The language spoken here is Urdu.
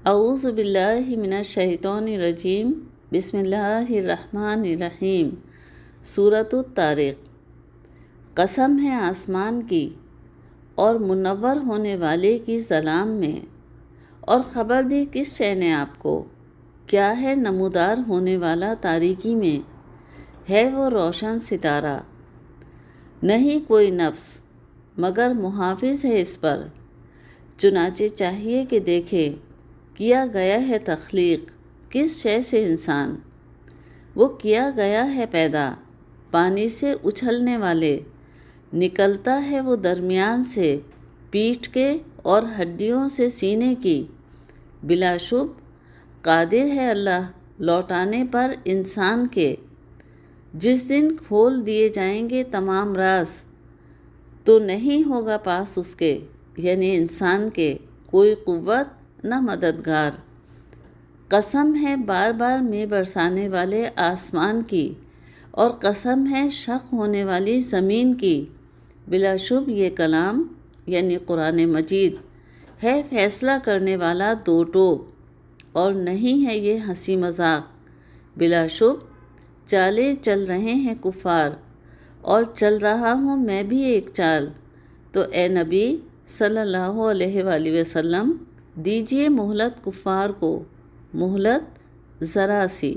اعوذ باللہ من الشیطان الرجیم، بسم اللہ الرحمن الرحیم۔ سورۃ الطارق۔ قسم ہے آسمان کی اور منور ہونے والے کی ظلام میں، اور خبر دی کس شے نے آپ کو، کیا ہے نمودار ہونے والا تاریکی میں، ہے وہ روشن ستارہ۔ نہیں کوئی نفس مگر محافظ ہے اس پر، چنانچہ چاہیے کہ دیکھے کیا گیا ہے تخلیق کس شے سے انسان۔ وہ کیا گیا ہے پیدا پانی سے اچھلنے والے، نکلتا ہے وہ درمیان سے پیٹھ کے اور ہڈیوں سے سینے کی۔ بلا شبہ قادر ہے اللہ لوٹانے پر انسان کے، جس دن کھول دیے جائیں گے تمام راز، تو نہیں ہوگا پاس اس کے یعنی انسان کے کوئی قوت نہ مددگار۔ قسم ہے بار بار میں برسانے والے آسمان کی، اور قسم ہے شق ہونے والی زمین کی۔ بلا شبہ یہ کلام یعنی قرآن مجید ہے فیصلہ کرنے والا دو ٹوک، اور نہیں ہے یہ ہنسی مذاق۔ بلا شبہ چالیں چل رہے ہیں کفار، اور چل رہا ہوں میں بھی ایک چال، تو اے نبی صلی اللہ علیہ وآلہ وسلم دیجئے مہلت کفار کو، مہلت ذرا سی۔